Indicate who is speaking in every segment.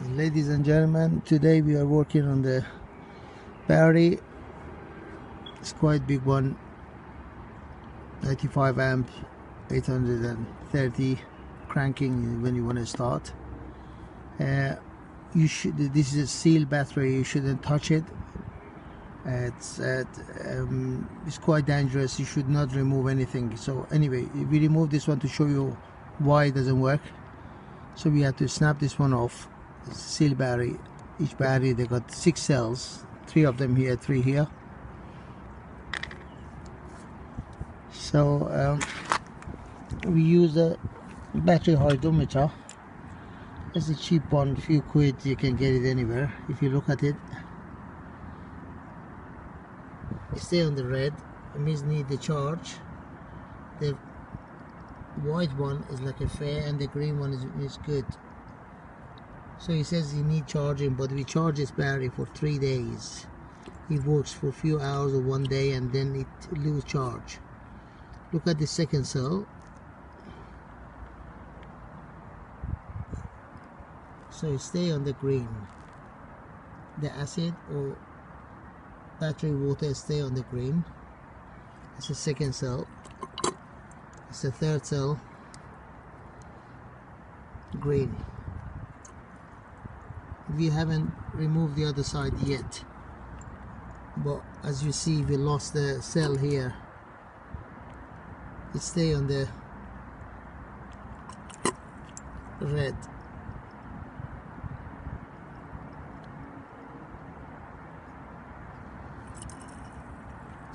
Speaker 1: Ladies and gentlemen, today we are working on the battery. It's quite big one, 95 amp, 830 cranking when you want to start. This is a sealed battery, you shouldn't touch it. It's quite dangerous, you should not remove anything. So anyway, we remove this one to show you why it doesn't work. So we have to snap this one off. It's a sealed battery. Each battery, they got 6 cells, 3 of them here, 3 here. So we use a battery hydrometer. It's a cheap one, few quid, you can get it anywhere. If you look at it, it stays on the red, it means need the charge. The white one is like a fair and the green one is good. So he says you need charging, but we charge this battery for 3 days. It works for a few hours or 1 day and then it lose charge. Look at the second cell. So it stay on the green. The acid or battery water stay on the green. It's the second cell. It's the third cell. Green. We haven't removed the other side yet, but as you see, we lost the cell here. It stay on the red.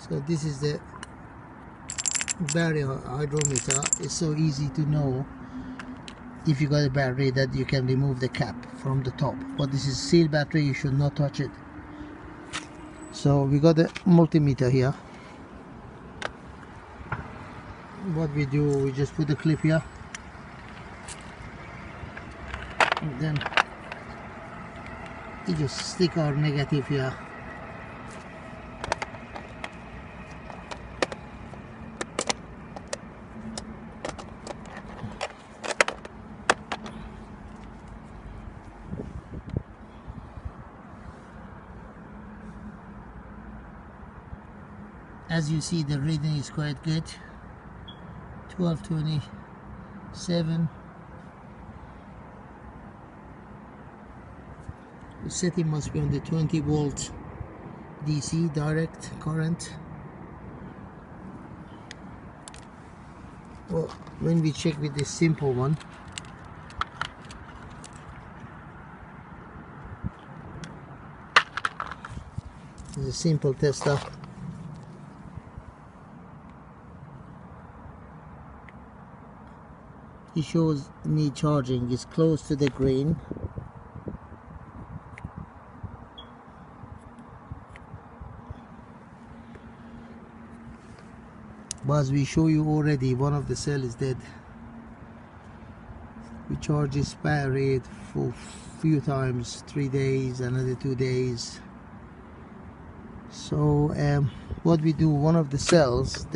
Speaker 1: So this is the battery hydrometer. It's so easy to know if you got a battery that you can remove the cap from the top, but this is sealed battery, you should not touch it. So we got the multimeter here. What we do, we just put the clip here and then we just stick our negative here. As you see, the reading is quite good, 1227. The setting must be on the 20 volt DC direct current. Well, when we check with this simple one, it's a simple tester. It shows need charging, is close to the green. But as we show you already, one of the cell is dead. We charge this battery for few times, 3 days, another 2 days. So what we do, one of the cells,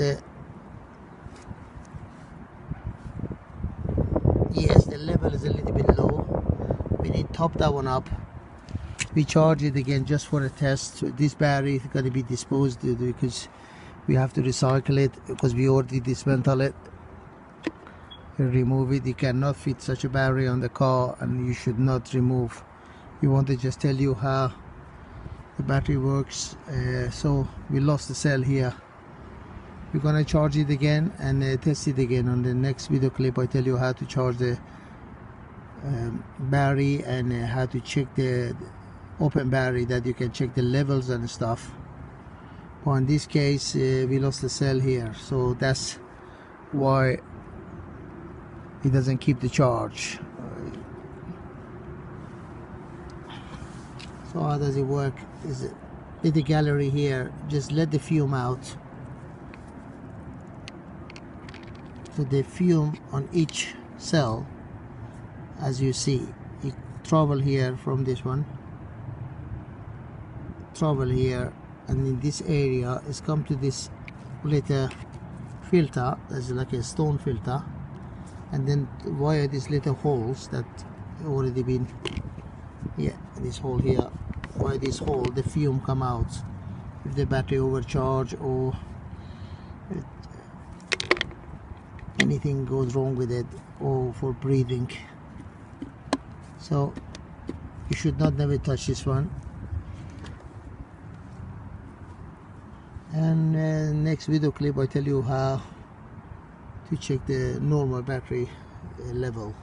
Speaker 1: yes, the level is a little bit low. We need to top that one up. We charge it again just for a test. This battery is going to be disposed of because we have to recycle it, because we already dismantle it. You remove it. You cannot fit such a battery on the car, and you should not remove. We want to just tell you how the battery works. So we lost the cell here. We're gonna charge it again and test it again. On the next video clip, I tell you how to charge the battery and how to check the open battery, that you can check the levels and stuff. But in this case, we lost the cell here, so that's why it doesn't keep the charge. So how does it work? Is it in the gallery here? Just let the fume out. So the fume on each cell, as you see, it travel here from this one, travel here, and in this area it's come to this little filter, that's like a stone filter, and then via these little holes that already been Yeah, this hole here. By this hole the fume come out if the battery overcharge or anything goes wrong with it, or for breathing. So you should not never touch this one. And next video clip I tell you how to check the normal battery level.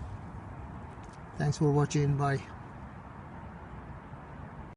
Speaker 1: Thanks for watching. Bye.